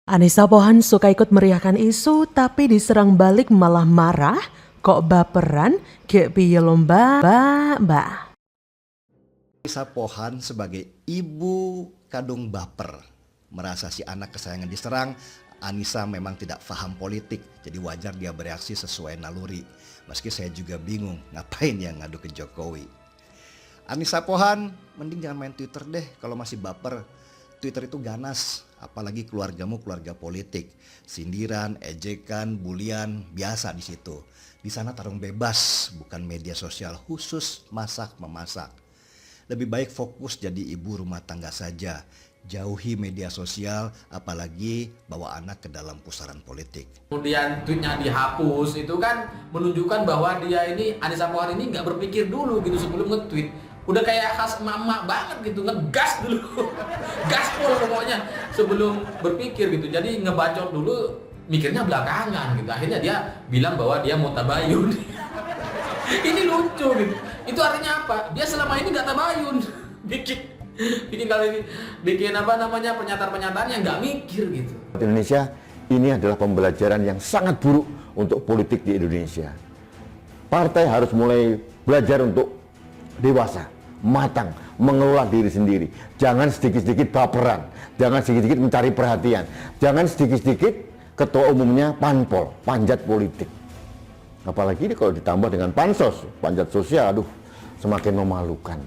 Anissa Pohan suka ikut meriahkan isu tapi diserang balik malah marah. Kok baperan? Kayak piye lomba, mbak. Anissa Pohan sebagai ibu kandung baper, merasa si anak kesayangan diserang. Anissa memang tidak paham politik, jadi wajar dia bereaksi sesuai naluri. Meski saya juga bingung ngapain yang ngadu ke Jokowi. Anissa Pohan, mending jangan main Twitter deh kalau masih baper. Twitter itu ganas, apalagi keluargamu keluarga politik. Sindiran, ejekan, bulian, biasa di situ. Di sana tarung bebas, bukan media sosial khusus masak-memasak. Lebih baik fokus jadi ibu rumah tangga saja. Jauhi media sosial, apalagi bawa anak ke dalam pusaran politik. Kemudian tweetnya dihapus, itu kan menunjukkan bahwa dia ini, Anissa Pohan ini nggak berpikir dulu gitu sebelum nge-tweet. Udah kayak khas emak-emak banget gitu, ngegas dulu. Gaspol pokoknya sebelum berpikir gitu. Jadi ngebacot dulu, mikirnya belakangan gitu. Akhirnya dia bilang bahwa dia mau tabayun. Ini lucu gitu. Itu artinya apa? Dia selama ini nggak tabayun. Bikin kali ini, bikin pernyataan-pernyataan yang nggak mikir gitu. Indonesia ini adalah pembelajaran yang sangat buruk untuk politik di Indonesia. Partai harus mulai belajar untuk dewasa, matang, mengelola diri sendiri. Jangan sedikit-sedikit baperan, jangan sedikit-sedikit mencari perhatian, jangan sedikit-sedikit ketua umumnya panpol, panjat politik. Apalagi ini kalau ditambah dengan pansos, panjat sosial, aduh, semakin memalukan.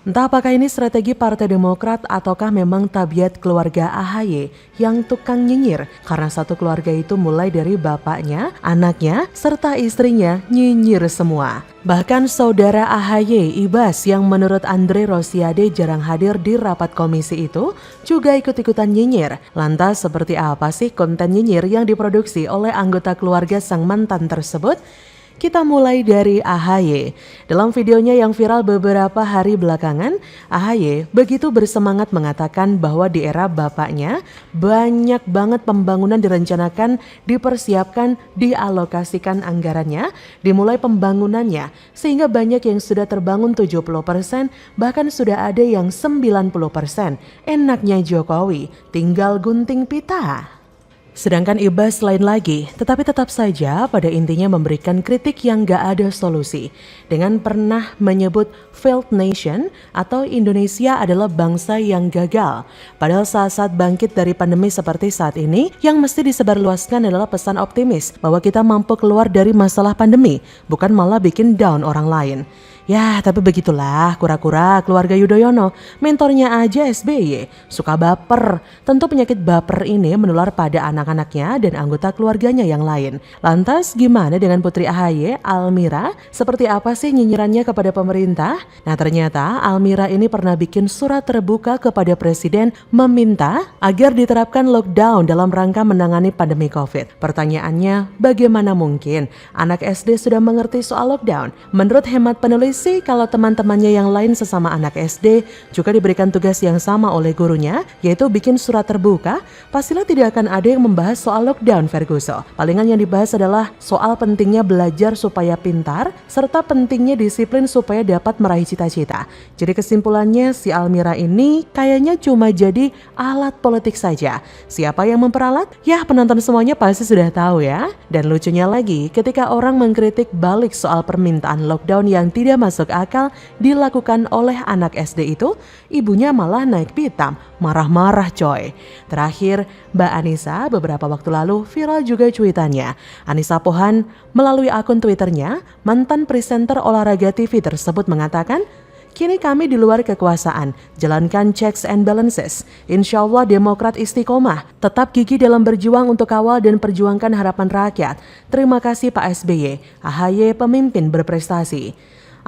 Entah apakah ini strategi Partai Demokrat ataukah memang tabiat keluarga AHY yang tukang nyinyir karena satu keluarga itu mulai dari bapaknya, anaknya, serta istrinya nyinyir semua. Bahkan saudara AHY Ibas yang menurut Andre Rosiade jarang hadir di rapat komisi itu juga ikut-ikutan nyinyir. Lantas seperti apa sih konten nyinyir yang diproduksi oleh anggota keluarga sang mantan tersebut? Kita mulai dari AHY. Dalam videonya yang viral beberapa hari belakangan, AHY begitu bersemangat mengatakan bahwa di era bapaknya banyak banget pembangunan direncanakan, dipersiapkan, dialokasikan anggarannya, dimulai pembangunannya, sehingga banyak yang sudah terbangun 70%, bahkan sudah ada yang 90%. Enaknya Jokowi, tinggal gunting pita. Sedangkan Ibas lain lagi, tetapi tetap saja pada intinya memberikan kritik yang gak ada solusi. Dengan pernah menyebut failed nation atau Indonesia adalah bangsa yang gagal. Padahal saat-saat bangkit dari pandemi seperti saat ini, yang mesti disebarluaskan adalah pesan optimis bahwa kita mampu keluar dari masalah pandemi, bukan malah bikin down orang lain. Ya, tapi begitulah kura-kura keluarga Yudhoyono, mentornya aja SBY, suka baper. Tentu penyakit baper ini menular pada anak-anaknya dan anggota keluarganya yang lain. Lantas gimana dengan putri AHY, Almira? Seperti apa sih nyinyirannya kepada pemerintah? Nah ternyata Almira ini pernah bikin surat terbuka kepada Presiden meminta agar diterapkan lockdown dalam rangka menangani pandemi COVID. Pertanyaannya, bagaimana mungkin anak SD sudah mengerti soal lockdown? Menurut hemat penulis sih kalau teman-temannya yang lain sesama anak SD juga diberikan tugas yang sama oleh gurunya, yaitu bikin surat terbuka, pastilah tidak akan ada yang membahas soal lockdown, Ferguson. Palingan yang dibahas adalah soal pentingnya belajar supaya pintar, serta pentingnya disiplin supaya dapat meraih cita-cita. Jadi kesimpulannya si Almira ini kayaknya cuma jadi alat politik saja. Siapa yang memperalat? Ya penonton semuanya pasti sudah tahu ya. Dan lucunya lagi, ketika orang mengkritik balik soal permintaan lockdown yang tidak masuk akal dilakukan oleh anak SD itu, ibunya malah naik pitam, marah-marah coy. Terakhir, Mbak Anissa beberapa waktu lalu viral juga cuitannya. Anissa Pohan melalui akun Twitternya, mantan presenter olahraga TV tersebut mengatakan, kini kami di luar kekuasaan, jalankan checks and balances. Insya Allah Demokrat istiqomah, tetap gigih dalam berjuang untuk kawal dan perjuangkan harapan rakyat. Terima kasih Pak SBY, AHY pemimpin berprestasi.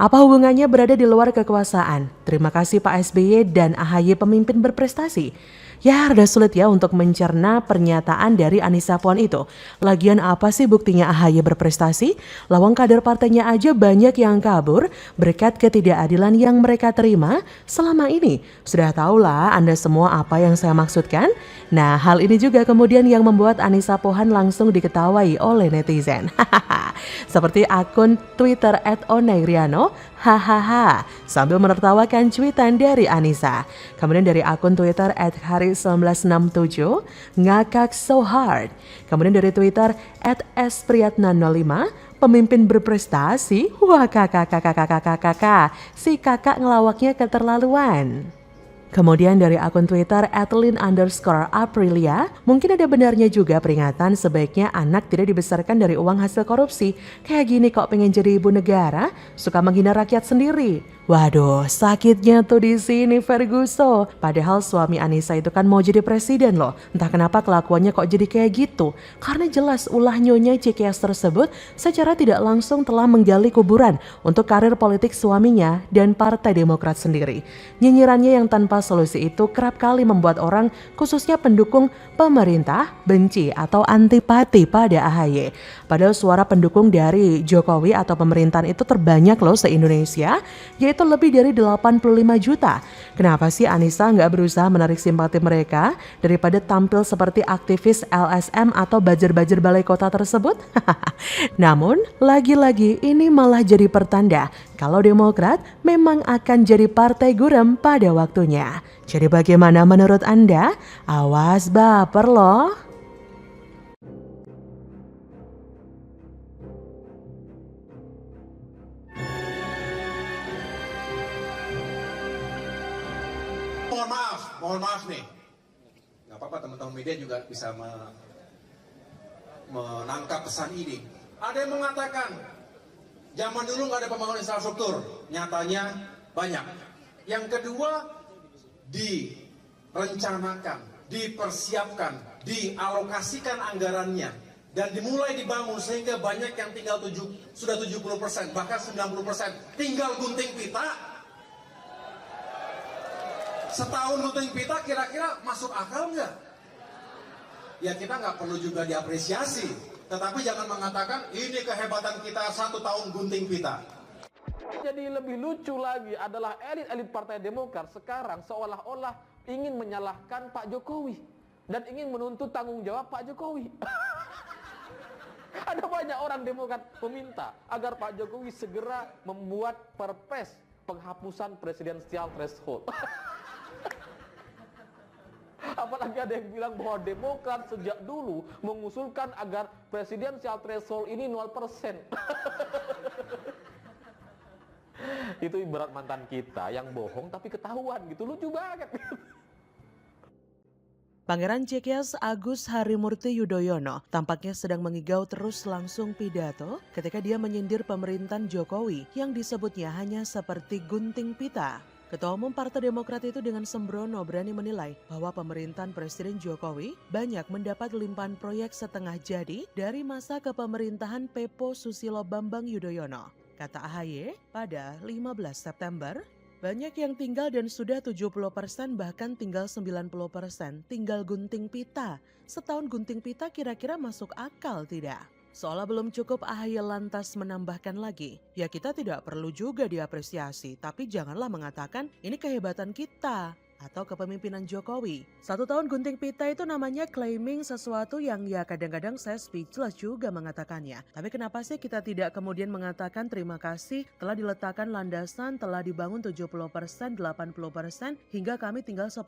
Apa hubungannya berada di luar kekuasaan? Terima kasih Pak SBY dan AHY pemimpin berprestasi. Ya, rada sulit ya untuk mencerna pernyataan dari Anissa Pohan itu. Lagian apa sih buktinya AHY berprestasi? Lawang kader partainya aja banyak yang kabur berkat ketidakadilan yang mereka terima selama ini. Sudah tahulah Anda semua apa yang saya maksudkan? Nah, hal ini juga kemudian yang membuat Anissa Pohan langsung diketawai oleh netizen. Seperti akun Twitter @onairiano, hahaha, sambil menertawakan cuitan dari Anissa. Kemudian dari akun Twitter Februari 1967, ngakak so hard. Kemudian dari Twitter @spriyatna05, pemimpin berprestasi, wah kakak, si kakak ngelawaknya keterlaluan. Kemudian dari akun Twitter @lin_aprilia, mungkin ada benarnya juga peringatan sebaiknya anak tidak dibesarkan dari uang hasil korupsi. Kayak gini kok pengen jadi ibu negara, suka menghina rakyat sendiri. Waduh, sakitnya tuh di sini Ferguson. Padahal suami Anissa itu kan mau jadi presiden loh. Entah kenapa kelakuannya kok jadi kayak gitu. Karena jelas ulah nyonya Cikias tersebut secara tidak langsung telah menggali kuburan untuk karir politik suaminya dan Partai Demokrat sendiri. Nyinyirannya yang tanpa solusi itu kerap kali membuat orang, khususnya pendukung pemerintah, benci atau antipati pada AHY. Padahal suara pendukung dari Jokowi atau pemerintahan itu terbanyak loh se-Indonesia, yaitu lebih dari 85 juta. Kenapa sih Anissa nggak berusaha menarik simpati mereka daripada tampil seperti aktivis LSM atau bajer-bajer balai kota tersebut? Namun, lagi-lagi ini malah jadi pertanda kalau Demokrat memang akan jadi partai gurem pada waktunya. Jadi bagaimana menurut Anda? Awas baper loh. Mohon maaf nih, nggak apa-apa teman-teman media juga bisa menangkap pesan ini. Ada yang mengatakan, zaman dulu nggak ada pembangunan infrastruktur, nyatanya banyak. Yang kedua, direncanakan, dipersiapkan, dialokasikan anggarannya, dan dimulai dibangun sehingga banyak yang tinggal sudah 70%, bahkan 90%, tinggal gunting pita. Setahun gunting pita kira-kira masuk akal nggak? Ya kita nggak perlu juga diapresiasi, tetapi jangan mengatakan ini kehebatan kita 1 tahun gunting pita. Jadi lebih lucu lagi adalah elit-elit Partai Demokrat sekarang seolah-olah ingin menyalahkan Pak Jokowi dan ingin menuntut tanggung jawab Pak Jokowi. Ada banyak orang Demokrat meminta agar Pak Jokowi segera membuat perpres penghapusan presidensial threshold. Apalagi ada yang bilang bahwa Demokrat sejak dulu mengusulkan agar presidensial threshold ini 0%. Itu ibarat mantan kita yang bohong tapi ketahuan gitu, lucu banget. Pangeran Cikias Agus Harimurti Yudhoyono tampaknya sedang mengigau terus langsung pidato ketika dia menyindir pemerintahan Jokowi yang disebutnya hanya seperti gunting pita. Ketua Umum Partai Demokrat itu dengan sembrono berani menilai bahwa pemerintahan Presiden Jokowi banyak mendapat limpahan proyek setengah jadi dari masa kepemerintahan Pepo Susilo Bambang Yudhoyono. Kata AHY pada 15 September, banyak yang tinggal dan sudah 70% bahkan tinggal 90% tinggal gunting pita. Setahun gunting pita kira-kira masuk akal tidak? Seolah belum cukup AHY lantas menambahkan lagi, ya kita tidak perlu juga diapresiasi, tapi janganlah mengatakan ini kehebatan kita atau kepemimpinan Jokowi. 1 tahun gunting pita itu namanya claiming sesuatu yang ya kadang-kadang saya speechless juga mengatakannya. Tapi kenapa sih kita tidak kemudian mengatakan terima kasih telah diletakkan landasan, telah dibangun 70%, 80%, hingga kami tinggal 10%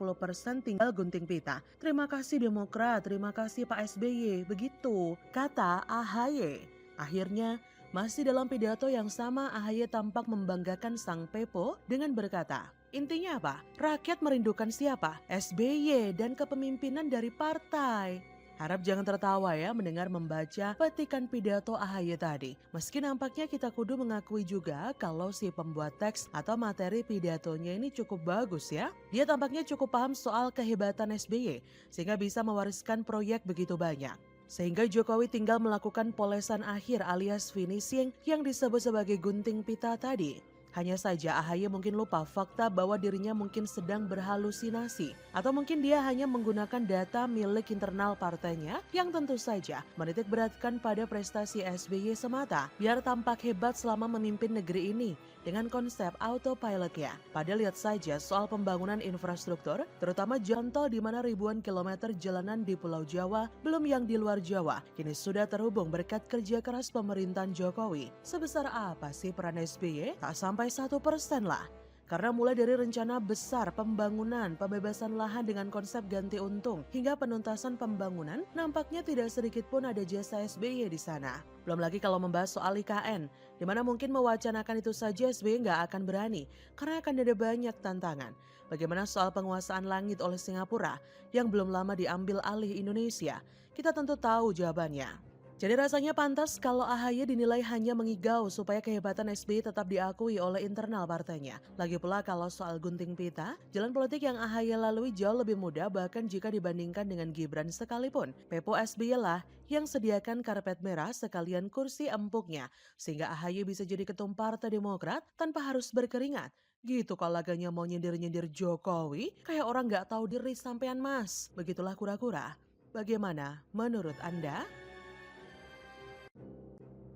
tinggal gunting pita. Terima kasih Demokrat, terima kasih Pak SBY, begitu kata AHY. Akhirnya, masih dalam pidato yang sama AHY tampak membanggakan sang Pepo dengan berkata, intinya apa? Rakyat merindukan siapa? SBY dan kepemimpinan dari partai. Harap jangan tertawa ya mendengar membaca petikan pidato AHY tadi. Meski nampaknya kita kudu mengakui juga kalau si pembuat teks atau materi pidatonya ini cukup bagus ya. Dia tampaknya cukup paham soal kehebatan SBY sehingga bisa mewariskan proyek begitu banyak. Sehingga Jokowi tinggal melakukan polesan akhir alias finishing yang disebut sebagai gunting pita tadi. Hanya saja AHY mungkin lupa fakta bahwa dirinya mungkin sedang berhalusinasi. Atau mungkin dia hanya menggunakan data milik internal partainya yang tentu saja menitik beratkan pada prestasi SBY semata. Biar tampak hebat selama memimpin negeri ini dengan konsep autopilotnya. Padahal lihat saja soal pembangunan infrastruktur, terutama jalan tol di mana ribuan kilometer jalanan di Pulau Jawa, belum yang di luar Jawa, kini sudah terhubung berkat kerja keras pemerintahan Jokowi. Sebesar apa sih peran SBY? Tak sampai 1% lah. Karena mulai dari rencana besar pembangunan, pembebasan lahan dengan konsep ganti untung, hingga penuntasan pembangunan, nampaknya tidak sedikit pun ada jasa SBY di sana. Belum lagi kalau membahas soal IKN, di mana mungkin mewacanakan itu saja SBY nggak akan berani, karena akan ada banyak tantangan. Bagaimana soal penguasaan langit oleh Singapura, yang belum lama diambil alih Indonesia? Kita tentu tahu jawabannya. Jadi rasanya pantas kalau AHY dinilai hanya mengigau supaya kehebatan SBY tetap diakui oleh internal partainya. Lagi pula kalau soal gunting pita, jalan politik yang AHY lalui jauh lebih mudah bahkan jika dibandingkan dengan Gibran sekalipun. Pepo SBY lah yang sediakan karpet merah sekalian kursi empuknya, sehingga AHY bisa jadi ketum Partai Demokrat tanpa harus berkeringat. Gitu kalau laganya mau nyindir-nyindir Jokowi, kayak orang gak tahu diri sampean mas. Begitulah kura-kura. Bagaimana menurut Anda?